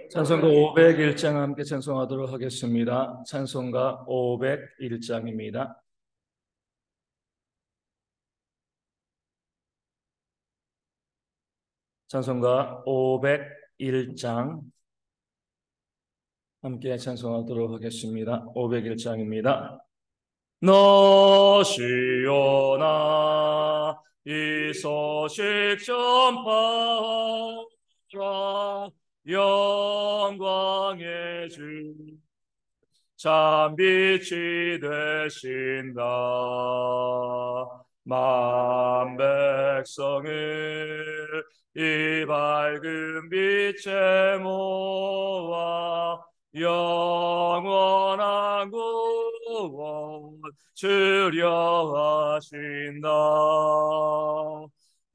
찬송가 501장 함께 찬송하도록 하겠습니다. 찬송가 501장입니다. 찬송가 501장 함께 찬송하도록 하겠습니다. 501장입니다. 너시오나 이 소식 전파하라. 영광의 주 참 빛이 되신다. 만 백성을 이 밝은 빛에 모아 영원한 구원 주려 하신다.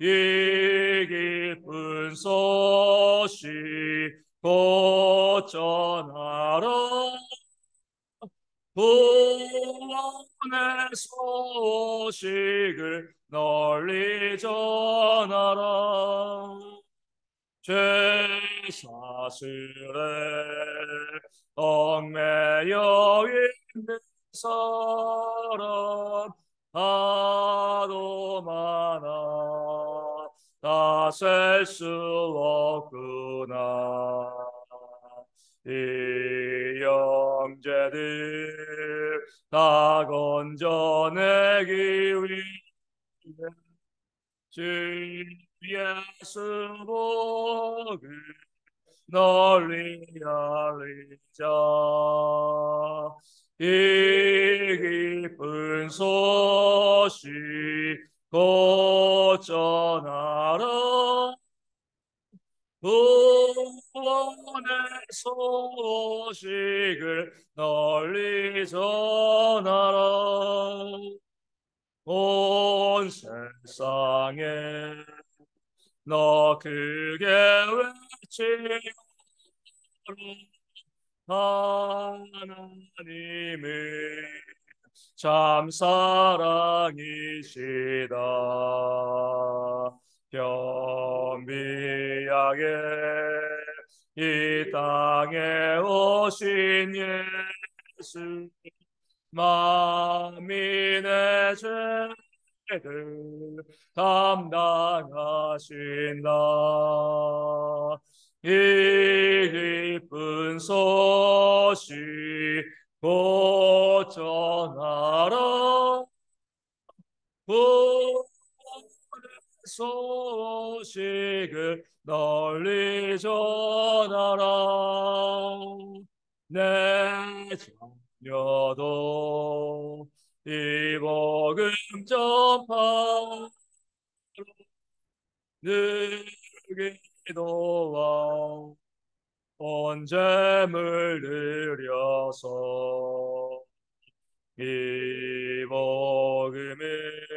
이 기쁜 소식 곧 전하라. 구원의 소식을 널리 전하라. 죄 사슬에 얽매여 있는 사람 하도 많아 다 셀 수 없구나. 이 형제들 다 건져내기 위해 주 예수 복을 널리 알리자. 이 기쁜 소식 곧 전하라. 구원의 소식을 널리 전하라. 온 세상에 너 크게 외치라. 하나님의 참 사랑이시다. 변비하게 이 땅에 오신 예수 만민의 죄를 담당하신다. 이 기쁜 소식 곧 전하라. 구원의 소식을 널리 전하라. 내 자녀도 이 복음 전파 늘 기도와 온 재물 들여서 이 복음을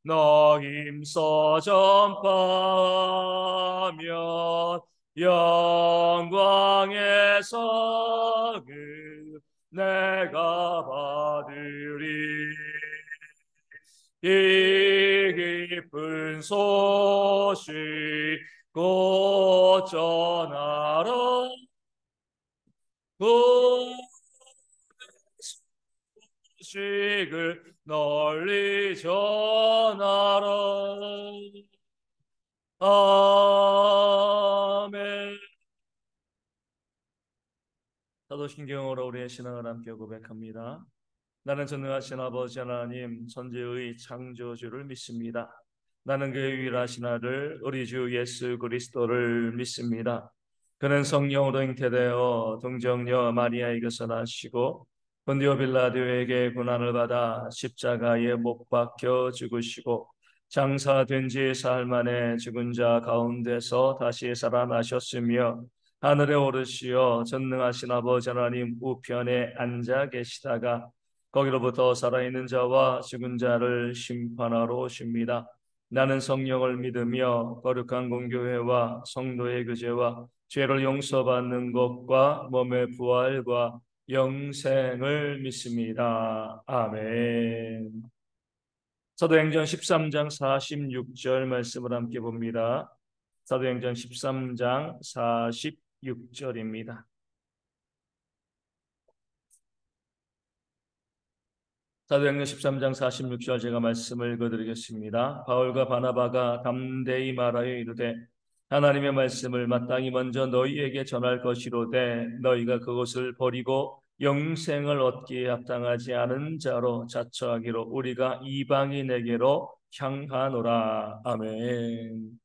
너 힘써 전파하면 영광의 상을 내가 받으리. 이 기쁜 소식 곧 전하라. 소식을 널리 전하라. 아멘. 사도신경으로 우리의 신앙을 함께 고백합니다. 나는 전능하신 아버지 하나님 천지의 창조주를 믿습니다. 나는 그의 유일하신 아들 우리 주 예수 그리스도를 믿습니다. 그는 성령으로 잉태되어 동정녀 마리아에게서 나시고 본디오 빌라도에게 고난을 받아 십자가에 못 박혀 죽으시고 장사된 지 사흘 만에 죽은 자 가운데서 다시 살아나셨으며 하늘에 오르시어 전능하신 아버지 하나님 우편에 앉아 계시다가 거기로부터 살아있는 자와 죽은 자를 심판하러 오십니다. 나는 성령을 믿으며 거룩한 공교회와 성도의 교제와 죄를 용서받는 것과 몸의 부활과 영생을 믿습니다. 아멘. 사도행전 13장 46절 말씀을 함께 봅니다. 사도행전 13장 46절 6절입니다. 사도행전 13장 46절 제가 말씀을 읽어드리겠습니다. 바울과 바나바가 담대히 말하여 이르되 하나님의 말씀을 마땅히 먼저 너희에게 전할 것이로되 너희가 그것을 버리고 영생을 얻기에 합당하지 않은 자로 자처하기로 우리가 이방인에게로 향하노라. 아멘.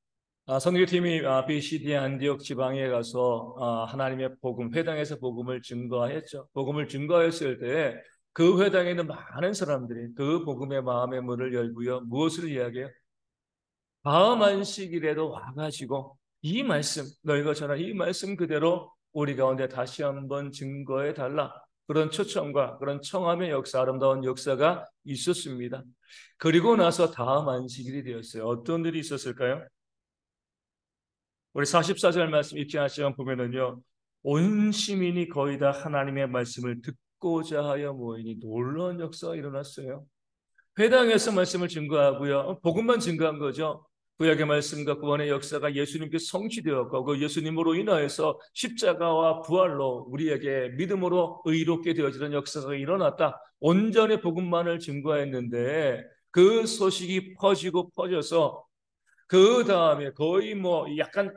선교팀이 BCD 안디옥 지방에 가서 하나님의 복음, 회당에서 복음을 증거했죠. 복음을 증거했을 때 그 회당에 있는 많은 사람들이 그 복음의 마음의 문을 열고요. 무엇을 이야기해요? 다음 안식일에도 와가지고 이 말씀, 너희가 전한 이 말씀 그대로 우리 가운데 다시 한번 증거해 달라. 그런 초청과 그런 청함의 역사, 아름다운 역사가 있었습니다. 그리고 나서 다음 안식일이 되었어요. 어떤 일이 있었을까요? 우리 44절 말씀 입장하시면 보면은요, 온 시민이 거의 다 하나님의 말씀을 듣고자 하여 모이니 놀라운 역사가 일어났어요. 회당에서 말씀을 증거하고요, 복음만 증거한 거죠. 구약의 말씀과 구원의 역사가 예수님께 성취되었고 그 예수님으로 인하여서 십자가와 부활로 우리에게 믿음으로 의롭게 되어지는 역사가 일어났다. 온전히 복음만을 증거했는데 그 소식이 퍼지고 퍼져서 그 다음에 거의 뭐 약간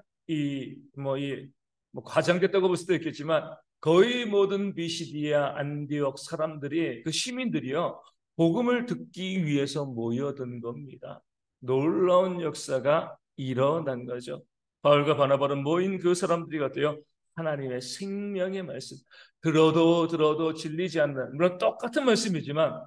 뭐 과장됐다고 볼 수도 있겠지만 거의 모든 비시디아 안디옥 사람들이 그 시민들이요 복음을 듣기 위해서 모여든 겁니다. 놀라운 역사가 일어난 거죠. 바울과 바나바는 모인 그 사람들이 같아요. 하나님의 생명의 말씀 들어도 질리지 않는 물론 똑같은 말씀이지만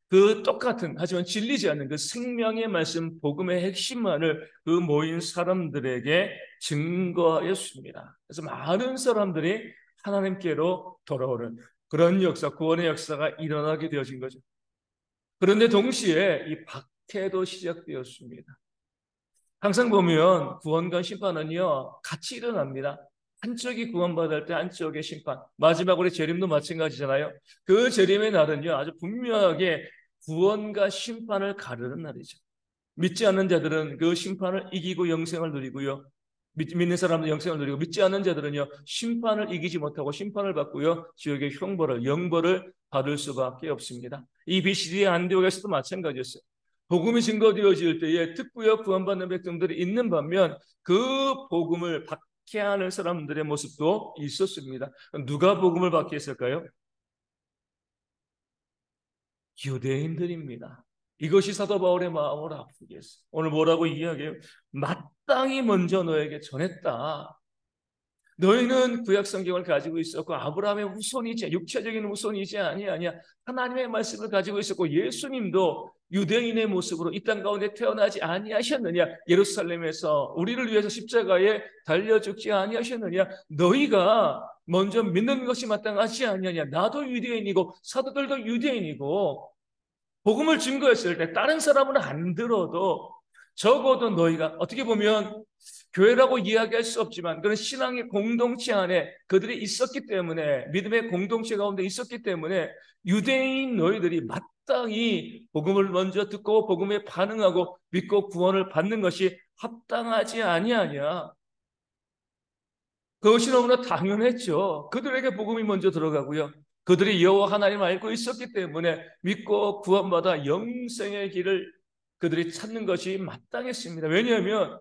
그 똑같은 하지만 질리지 않는 그 생명의 말씀 복음의 핵심만을 그 모인 사람들에게 증거하였습니다. 그래서 많은 사람들이 하나님께로 돌아오는 그런 역사, 구원의 역사가 일어나게 되어진 거죠. 그런데 동시에 이 박해도 시작되었습니다. 항상 보면 구원과 심판은요 같이 일어납니다. 한쪽이 구원받을 때 한쪽의 심판. 마지막으로 재림도 마찬가지잖아요. 그 재림의 날은요 아주 분명하게 구원과 심판을 가르는 날이죠. 믿지 않는 자들은 그 심판을 이기고 영생을 누리고요. 믿는 사람은 영생을 누리고 믿지 않는 자들은요 심판을 이기지 못하고 심판을 받고요 지옥의 형벌을 영벌을 받을 수밖에 없습니다. 이 BCD 안디옥에서도 마찬가지였어요. 복음이 증거되어질 때에 듣고요 구원받는 백성들이 있는 반면 그 복음을 박해하는 사람들의 모습도 있었습니다. 누가 복음을 박해했을까요? 유대인들입니다. 이것이 사도 바울의 마음을 아프게 했어요. 오늘 뭐라고 이야기해요? 마땅히 먼저 너에게 전했다. 너희는 구약 성경을 가지고 있었고 아브라함의 후손이지 육체적인 후손이지 아니야. 하나님의 말씀을 가지고 있었고 예수님도 유대인의 모습으로 이 땅 가운데 태어나지 아니하셨느냐? 예루살렘에서 우리를 위해서 십자가에 달려 죽지 아니하셨느냐? 너희가 먼저 믿는 것이 마땅하지 아니하냐? 나도 유대인이고 사도들도 유대인이고 복음을 증거했을 때 다른 사람은 안 들어도 적어도 너희가 어떻게 보면 교회라고 이야기할 수 없지만 그런 신앙의 공동체 안에 그들이 있었기 때문에 믿음의 공동체 가운데 있었기 때문에 유대인 너희들이 마땅히 복음을 먼저 듣고 복음에 반응하고 믿고 구원을 받는 것이 합당하지 아니하냐. 그것이 너무나 당연했죠. 그들에게 복음이 먼저 들어가고요. 그들이 여호와 하나님을 알고 있었기 때문에 믿고 구원받아 영생의 길을 그들이 찾는 것이 마땅했습니다. 왜냐하면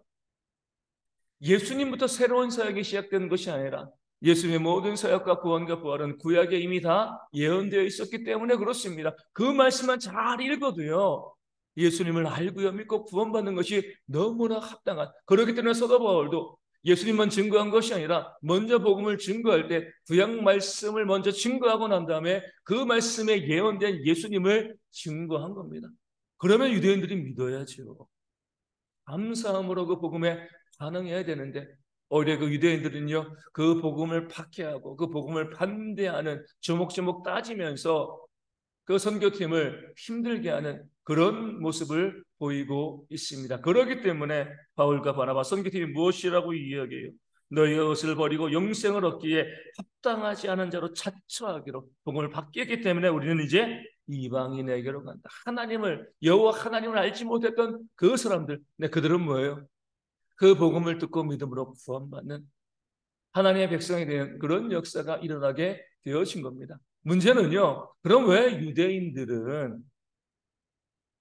예수님부터 새로운 사역이 시작되는 것이 아니라 예수님의 모든 사역과 구원과 부활은 구약에 이미 다 예언되어 있었기 때문에 그렇습니다. 그 말씀만 잘 읽어도요. 예수님을 알고요 믿고 구원받는 것이 너무나 합당한 그렇기 때문에 사도 바울도 예수님만 증거한 것이 아니라 먼저 복음을 증거할 때 구약 말씀을 먼저 증거하고 난 다음에 그 말씀에 예언된 예수님을 증거한 겁니다. 그러면 유대인들이 믿어야죠. 감사함으로 그 복음에 반응해야 되는데 오히려 그 유대인들은요 그 복음을 박해하고 그 복음을 반대하는 조목조목 따지면서 그 선교팀을 힘들게 하는 그런 모습을 보이고 있습니다. 그렇기 때문에 바울과 바나바 선교팀이 무엇이라고 이야기해요? 너희가 것을 버리고 영생을 얻기에 합당하지 않은 자로 자처하기로 복음을 받겠기 때문에 우리는 이제 이방인에게로 간다. 하나님을 여호와 하나님을 알지 못했던 그 사람들, 네, 그들은 뭐예요? 그 복음을 듣고 믿음으로 구원받는 하나님의 백성이 되는 그런 역사가 일어나게 되어진 겁니다. 문제는요, 그럼 왜 유대인들은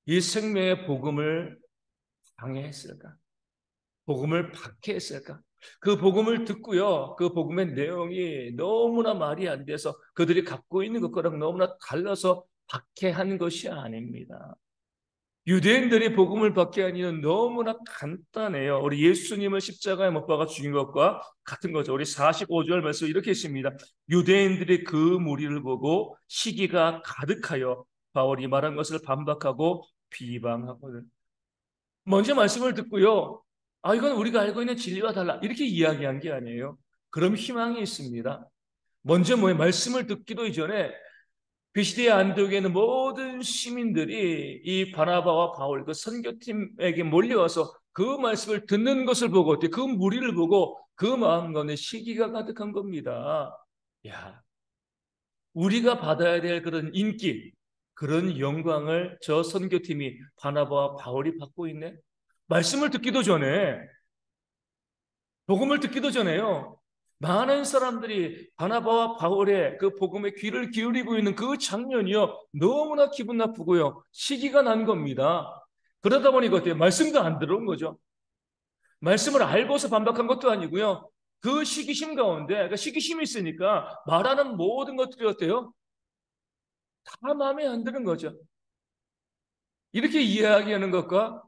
이 생명의 복음을 방해했을까? 복음을 박해했을까? 그 복음을 듣고요, 그 복음의 내용이 너무나 말이 안 돼서 그들이 갖고 있는 것과랑 너무나 달라서 박해한 것이 아닙니다. 유대인들이 복음을 박해한 이유는 너무나 간단해요. 우리 예수님을 십자가에 못 박아 죽인 것과 같은 거죠. 우리 45절 말씀 이렇게 있습니다. 유대인들이 그 무리를 보고 시기가 가득하여 바울이 말한 것을 반박하고 비방하거든. 먼저 말씀을 듣고요. 아, 이건 우리가 알고 있는 진리와 달라. 이렇게 이야기한 게 아니에요. 그럼 희망이 있습니다. 먼저 말씀을 듣기도 이전에 비시디의 안디옥에 있는 모든 시민들이 이 바나바와 바울 그 선교팀에게 몰려와서 그 말씀을 듣는 것을 보고 그 무리를 보고 그 마음 가운데 시기가 가득한 겁니다. 야, 우리가 받아야 될 그런 인기, 그런 영광을 저 선교팀이 바나바와 바울이 받고 있네. 말씀을 듣기도 전에, 복음을 듣기도 전에요. 많은 사람들이 바나바와 바울의 그 복음에 귀를 기울이고 있는 그 장면이요, 너무나 기분 나쁘고요, 시기가 난 겁니다. 그러다 보니 어때요? 말씀도 안 들어온 거죠. 말씀을 알고서 반박한 것도 아니고요. 그 시기심 가운데, 그 시기심이 있으니까 말하는 모든 것들이 어때요? 다 마음에 안 드는 거죠. 이렇게 이야기하는 것과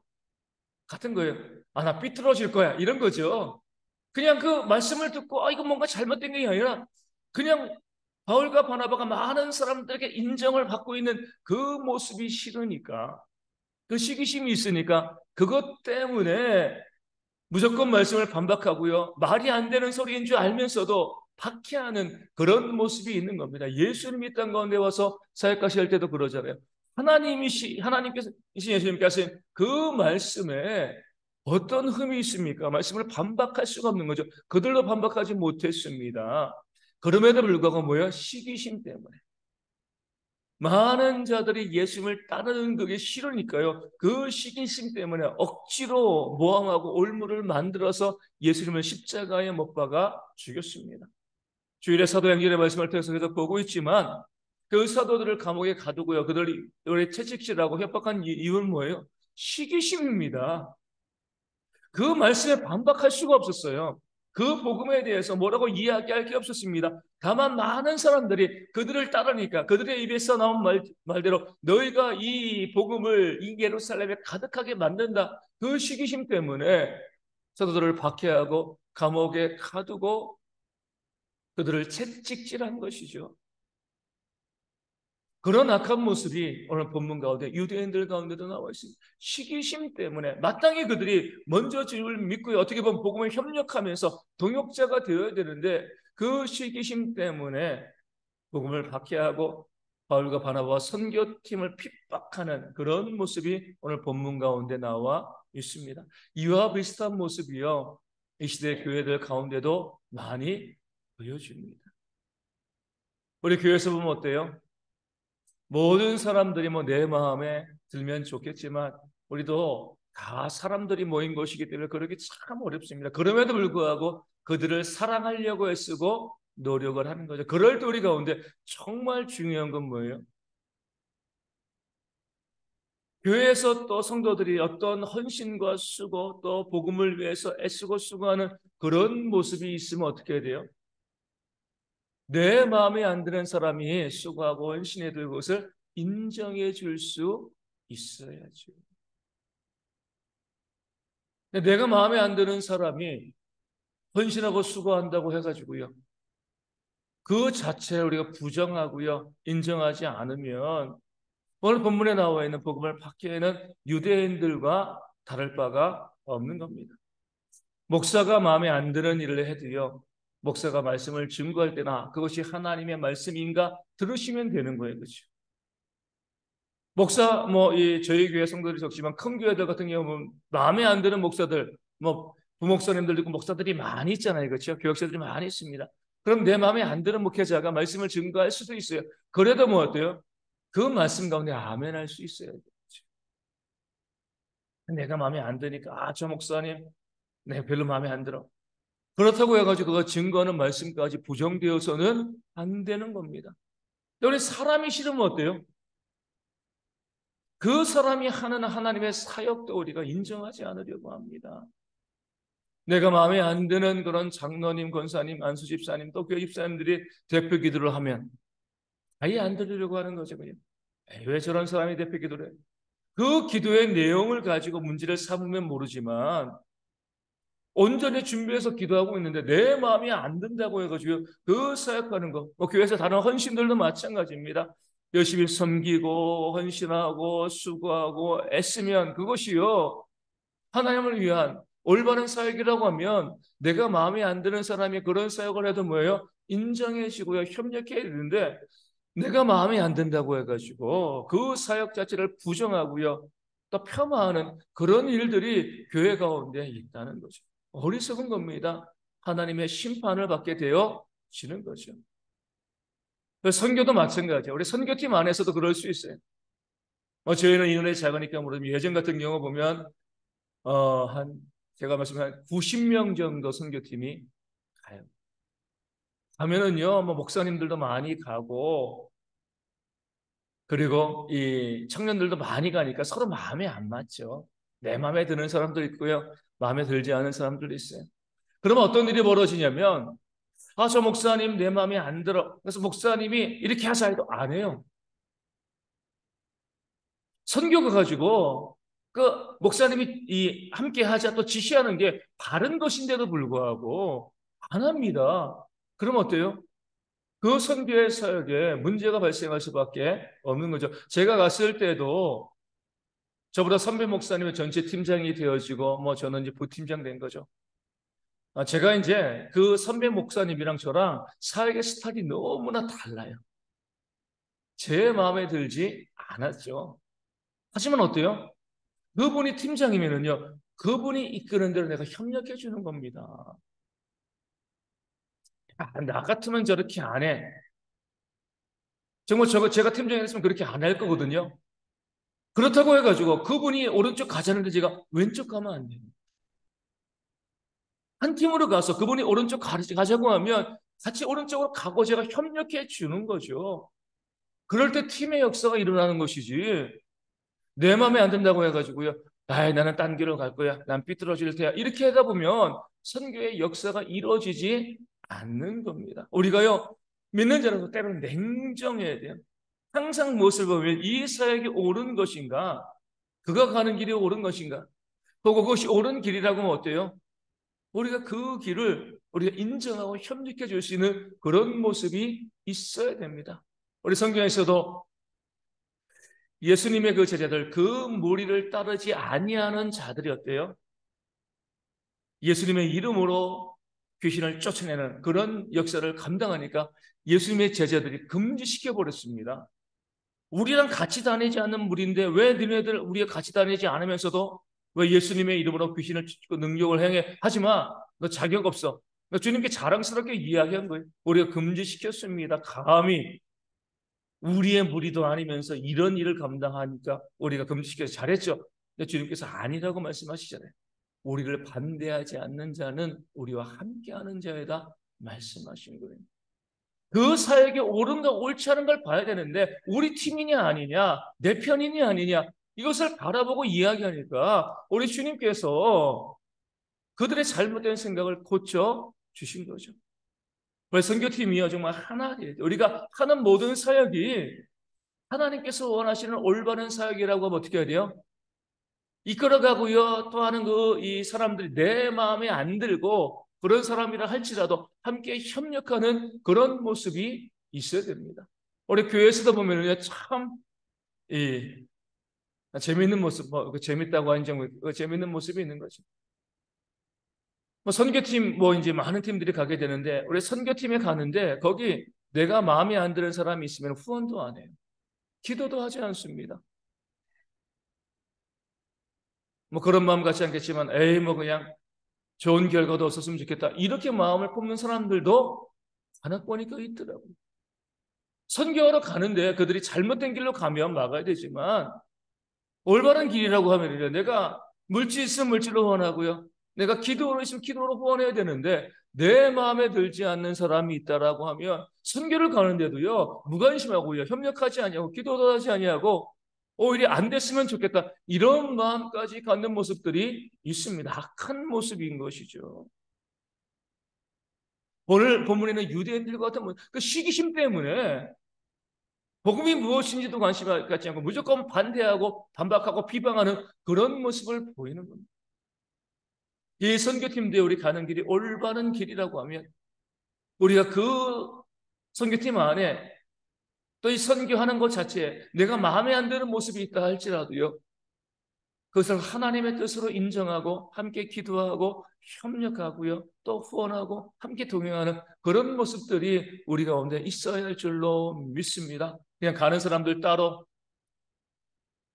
같은 거예요. 아, 나 삐뚤어질 거야. 이런 거죠. 그냥 그 말씀을 듣고 이거 뭔가 잘못된 게 아니라 그냥 바울과 바나바가 많은 사람들에게 인정을 받고 있는 그 모습이 싫으니까, 그 시기심이 있으니까 그것 때문에 무조건 말씀을 반박하고요, 말이 안 되는 소리인 줄 알면서도 박해하는 그런 모습이 있는 겁니다. 예수님이 땅 가운데 와서 사역하실 할 때도 그러잖아요. 하나님께서 예수님께서 그 말씀에 어떤 흠이 있습니까? 말씀을 반박할 수가 없는 거죠. 그들도 반박하지 못했습니다. 그럼에도 불구하고 뭐예요? 시기심 때문에. 많은 자들이 예수님을 따르는 그게 싫으니까요, 그 시기심 때문에 억지로 모함하고 올무를 만들어서 예수님을 십자가에 못 박아 죽였습니다. 주일에 사도행전의 말씀을 통해서 보고 있지만 그 사도들을 감옥에 가두고요, 그들이 채찍질하고 협박한 이유는 뭐예요? 시기심입니다. 그 말씀에 반박할 수가 없었어요. 그 복음에 대해서 뭐라고 이야기할 게 없었습니다. 다만 많은 사람들이 그들을 따르니까 그들의 입에서 나온 말대로 너희가 이 복음을 이 예루살렘에 가득하게 만든다, 그 시기심 때문에 사도들을 박해하고 감옥에 가두고 그들을 채찍질한 것이죠. 그런 악한 모습이 오늘 본문 가운데 유대인들 가운데도 나와 있습니다. 시기심 때문에 마땅히 그들이 먼저 주를 믿고 어떻게 보면 복음을 협력하면서 동역자가 되어야 되는데 그 시기심 때문에 복음을 박해하고 바울과 바나바와 선교팀을 핍박하는 그런 모습이 오늘 본문 가운데 나와 있습니다. 이와 비슷한 모습이요, 이 시대 교회들 가운데도 많이 보여집니다. 우리 교회에서 보면 어때요? 모든 사람들이 내 마음에 들면 좋겠지만 우리도 다 사람들이 모인 것이기 때문에 그러기 참 어렵습니다. 그럼에도 불구하고 그들을 사랑하려고 애쓰고 노력을 하는 거죠. 그럴 때 우리 가운데 정말 중요한 건 뭐예요? 교회에서 또 성도들이 어떤 헌신과 수고, 또 복음을 위해서 애쓰고 수고하는 그런 모습이 있으면 어떻게 해야 돼요? 내 마음에 안 드는 사람이 수고하고 헌신해 줄 것을 인정해 줄 수 있어야죠. 내가 마음에 안 드는 사람이 헌신하고 수고한다고 해가지고요, 그 자체를 우리가 부정하고요, 인정하지 않으면 오늘 본문에 나와 있는 복음을 박해하는 유대인들과 다를 바가 없는 겁니다. 목사가 마음에 안 드는 일을 해도요, 목사가 말씀을 증거할 때나 그것이 하나님의 말씀인가 들으시면 되는 거예요. 그렇죠? 목사, 저희 교회 성도들이 적지만 큰 교회들 같은 경우는 마음에 안 드는 목사들, 부목사님들도 있고 목사들이 많이 있잖아요. 그렇죠? 교역자들이 많이 있습니다. 그럼 내 마음에 안 드는 목회자가 말씀을 증거할 수도 있어요. 그래도 어때요? 그 말씀 가운데 아멘 할 수 있어요. 그렇죠? 내가 마음에 안 드니까, 저 목사님, 네, 별로 마음에 안 들어. 그렇다고 해가지고 그 증거하는 말씀까지 부정되어서는 안 되는 겁니다. 우리 사람이 싫으면 어때요? 그 사람이 하는 하나님의 사역도 우리가 인정하지 않으려고 합니다. 내가 마음에 안 드는 그런 장로님, 권사님, 안수 집사님, 또 교회 집사님들이 대표 기도를 하면 아예 안 들으려고 하는 거죠. 그냥. 왜 저런 사람이 대표 기도를 해? 그 기도의 내용을 가지고 문제를 삼으면 모르지만 온전히 준비해서 기도하고 있는데 내 마음이 안 든다고 해가지고 그 사역하는 거, 뭐 교회에서 다른 헌신들도 마찬가지입니다. 열심히 섬기고 헌신하고 수고하고 애쓰면 그것이요 하나님을 위한 올바른 사역이라고 하면 내가 마음에 안 드는 사람이 그런 사역을 해도 뭐예요? 인정해 주고요 협력해야 되는데 내가 마음에 안 든다고 해가지고 그 사역 자체를 부정하고요 또 폄하하는 그런 일들이 교회 가운데 있다는 거죠. 어리석은 겁니다. 하나님의 심판을 받게 되어지는 거죠. 선교도 마찬가지예요. 우리 선교팀 안에서도 그럴 수 있어요. 저희는 인원이 작으니까 모르지만 예전 같은 경우 보면 한 제가 말씀한 90명 정도 선교팀이 가요. 가면은요, 뭐 목사님들도 많이 가고 그리고 이 청년들도 많이 가니까 서로 마음에 안 맞죠. 내 마음에 드는 사람도 있고요, 마음에 들지 않은 사람들도 있어요. 그러면 어떤 일이 벌어지냐면 저 목사님 내 마음에 안 들어. 그래서 목사님이 이렇게 하자 해도 안 해요. 선교가 가지고 그 목사님이 이 함께 하자 또 지시하는 게 바른 것인데도 불구하고 안 합니다. 그럼 어때요? 그 선교의 사역에 문제가 발생할 수밖에 없는 거죠. 제가 갔을 때도 저보다 선배 목사님이 전체 팀장이 되어지고 뭐 저는 이제 부팀장 된 거죠. 제가 이제 그 선배 목사님이랑 저랑 사역의 스타일이 너무나 달라요. 제 마음에 들지 않았죠. 하지만 어때요? 그분이 팀장이면은요, 그분이 이끄는 대로 내가 협력해 주는 겁니다. 나 같으면 저렇게 안 해. 정말 제가 팀장이 됐으면 그렇게 안 할 거거든요. 그렇다고 해가지고 그분이 오른쪽 가자는데 제가 왼쪽 가면 안 돼요. 한 팀으로 가서 그분이 오른쪽 가자고 하면 같이 오른쪽으로 가고 제가 협력해 주는 거죠. 그럴 때 팀의 역사가 일어나는 것이지. 내 마음에 안 든다고 해가지고요. 나는 딴 길로 갈 거야. 난 삐뚤어질 테야. 이렇게 하다 보면 선교의 역사가 이루어지지 않는 겁니다. 우리가요, 믿는 자라서 때로는 냉정해야 돼요. 항상 무엇을 보면 이 사역이 옳은 것인가? 그가 가는 길이 옳은 것인가? 혹은 그것이 옳은 길이라고 하면 어때요? 우리가 그 길을 우리가 인정하고 협력해 줄 수 있는 그런 모습이 있어야 됩니다. 우리 성경에서도 예수님의 그 제자들, 그 무리를 따르지 아니하는 자들이 어때요? 예수님의 이름으로 귀신을 쫓아내는 그런 역사를 감당하니까 예수님의 제자들이 금지시켜 버렸습니다. 우리랑 같이 다니지 않는 무리인데 왜 너네들 우리가 같이 다니지 않으면서도 왜 예수님의 이름으로 귀신을 쫓고 능력을 행해? 하지 마. 너 자격 없어. 그러니까 주님께 자랑스럽게 이야기한 거예요. 우리가 금지시켰습니다. 감히 우리의 무리도 아니면서 이런 일을 감당하니까 우리가 금지시켜서 잘했죠. 근데 주님께서 아니라고 말씀하시잖아요. 우리를 반대하지 않는 자는 우리와 함께하는 자이다 말씀하신 거예요. 그 사역이 옳은가 옳지 않은 걸 봐야 되는데 우리 팀이냐 아니냐 내 편이냐 아니냐 이것을 바라보고 이야기하니까 우리 주님께서 그들의 잘못된 생각을 고쳐 주신 거죠. 그래서 선교팀이요 정말 하나예요. 우리가 하는 모든 사역이 하나님께서 원하시는 올바른 사역이라고 하면 어떻게 해야 돼요? 이끌어가고요 또 하는 이 사람들이 내 마음에 안 들고 그런 사람이라 할지라도 함께 협력하는 그런 모습이 있어야 됩니다. 우리 교회에서도 보면은 참 재밌는 모습, 재밌다고 하는 재밌는 모습이 있는 거죠. 선교팀 이제 많은 팀들이 가게 되는데 우리 선교팀에 가는데 거기 내가 마음에 안 드는 사람이 있으면 후원도 안 해요. 기도도 하지 않습니다. 그런 마음 같지 않겠지만 그냥 좋은 결과도 없었으면 좋겠다. 이렇게 마음을 꼽는 사람들도 하나권이 있더라고요. 선교하러 가는데 그들이 잘못된 길로 가면 막아야 되지만 올바른 길이라고 하면 내가 물질 있으면 물질로 후원하고요. 내가 기도로 있으면 기도로 후원해야 되는데 내 마음에 들지 않는 사람이 있다라고 하면 선교를 가는데도요 무관심하고요 협력하지 아니하고 기도도 하지 아니하고 오히려 안 됐으면 좋겠다 이런 마음까지 갖는 모습들이 있습니다. 악한 모습인 것이죠. 오늘 본문에는 유대인들과 같은 그 시기심 때문에 복음이 무엇인지도 관심 갖지 않고 무조건 반대하고 반박하고 비방하는 그런 모습을 보이는 겁니다. 이 선교팀들이 우리 가는 길이 올바른 길이라고 하면 우리가 그 선교팀 안에 또 이 선교하는 것 자체에 내가 마음에 안 드는 모습이 있다 할지라도요 그것을 하나님의 뜻으로 인정하고 함께 기도하고 협력하고요 또 후원하고 함께 동행하는 그런 모습들이 우리 가운데 있어야 할 줄로 믿습니다. 그냥 가는 사람들 따로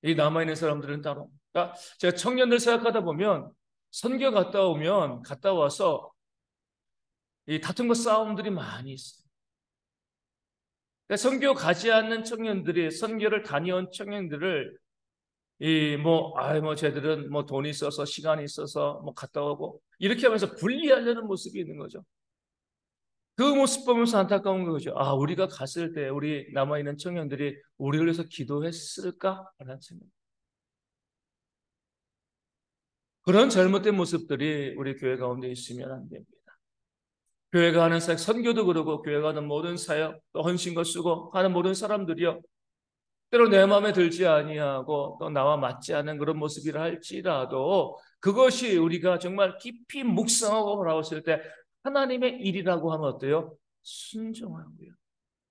이 남아있는 사람들은 따로. 그러니까 제가 청년들 생각하다 보면 선교 갔다 오면 갔다 와서 이 다툼과 싸움들이 많이 있어요. 그러니까 선교 가지 않는 청년들이 선교를 다녀온 청년들을 뭐 쟤들은 뭐 돈이 있어서 시간이 있어서 뭐 갔다 오고 이렇게 하면서 분리하려는 모습이 있는 거죠. 그 모습 보면서 안타까운 거죠. 아, 우리가 갔을 때 우리 남아있는 청년들이 우리를 위해서 기도했을까? 라는 생각. 그런 잘못된 모습들이 우리 교회 가운데 있으면 안 됩니다. 교회가 하는 사역, 선교도 그러고 교회가 하는 모든 사역, 또 헌신과 수고 하는 모든 사람들이요. 때로 내 마음에 들지 아니하고 또 나와 맞지 않은 그런 모습이라 할지라도 그것이 우리가 정말 깊이 묵상하고 바라봤을 때 하나님의 일이라고 하면 어때요? 순종하고요.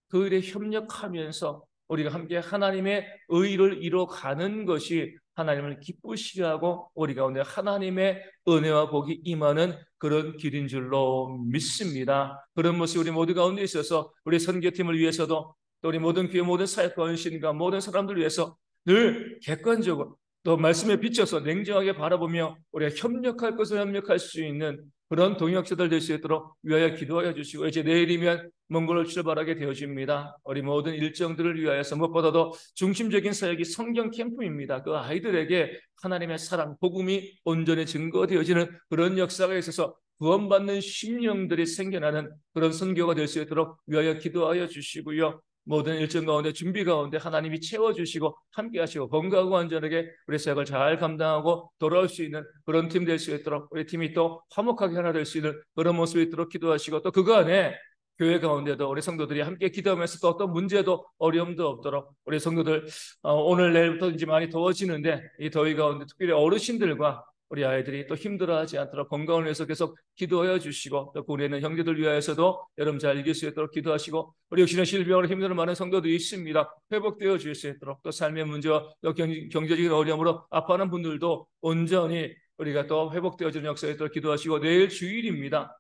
그 일에 협력하면서 우리가 함께 하나님의 의를 이뤄가는 것이 하나님을 기쁘시게 하고 우리 가운데 하나님의 은혜와 복이 임하는 그런 길인 줄로 믿습니다. 그런 모습이 우리 모두 가운데 있어서 우리 선교팀을 위해서도 또 우리 모든 교회 모든 사역과 헌신과 모든 사람들 위해서 늘 객관적으로 또 말씀에 비춰서 냉정하게 바라보며 우리가 협력할 것을 협력할 수 있는 그런 동역자들 될 수 있도록 위하여 기도하여 주시고 이제 내일이면 몽골을 출발하게 되어집니다. 우리 모든 일정들을 위하여서 무엇보다도 중심적인 사역이 성경 캠프입니다. 그 아이들에게 하나님의 사랑, 복음이 온전히 증거되어지는 그런 역사가 있어서 구원받는 심령들이 생겨나는 그런 선교가 될 수 있도록 위하여 기도하여 주시고요. 모든 일정 가운데 준비 가운데 하나님이 채워주시고 함께 하시고 건강하고 안전하게 우리 사역을 잘 감당하고 돌아올 수 있는 그런 팀 될 수 있도록 우리 팀이 또 화목하게 하나 될 수 있는 그런 모습이 있도록 기도하시고 또 그거 안에 교회 가운데도 우리 성도들이 함께 기도하면서 또 어떤 문제도 어려움도 없도록 우리 성도들 오늘 내일부터 이제 많이 더워지는데 이 더위 가운데 특별히 어르신들과 우리 아이들이 또 힘들어하지 않도록 건강을 위해서 계속 기도하여 주시고 또 우리 있는 형제들 위하여서도 여러분 잘 이길 수 있도록 기도하시고 우리 역시나 실병으로 힘든 많은 성도들이 있습니다. 회복되어 줄 수 있도록 또 삶의 문제와 또 경제적인 어려움으로 아파하는 분들도 온전히 우리가 또 회복되어지는 역사에 또 기도하시고 내일 주일입니다.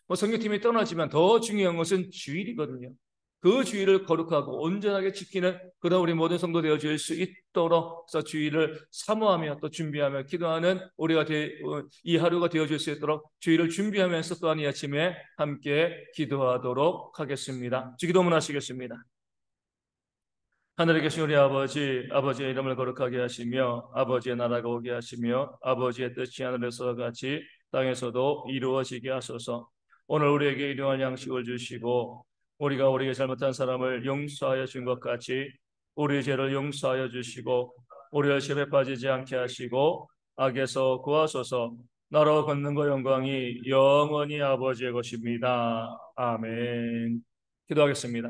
뭐 선교팀이 떠나지만 더 중요한 것은 주일이거든요. 그 주일을 거룩하고 온전하게 지키는 그런 우리 모든 성도 되어질 수 있도록 그래서 주일을 사모하며 또 준비하며 기도하는 우리가 이 하루가 되어질 수 있도록 주일을 준비하면서 또한 이 아침에 함께 기도하도록 하겠습니다. 주기도문 하시겠습니다. 하늘에 계신 우리 아버지, 아버지의 이름을 거룩하게 하시며 아버지의 나라가 오게 하시며 아버지의 뜻이 하늘에서와 같이 땅에서도 이루어지게 하소서. 오늘 우리에게 일용할 양식을 주시고 우리가 우리에게 잘못한 사람을 용서하여 준 것 같이 우리의 죄를 용서하여 주시고 우리를 시험에 빠지지 않게 하시고 악에서 구하소서. 나라와 권능과 영광이 영원히 아버지의 것입니다. 아멘. 기도하겠습니다.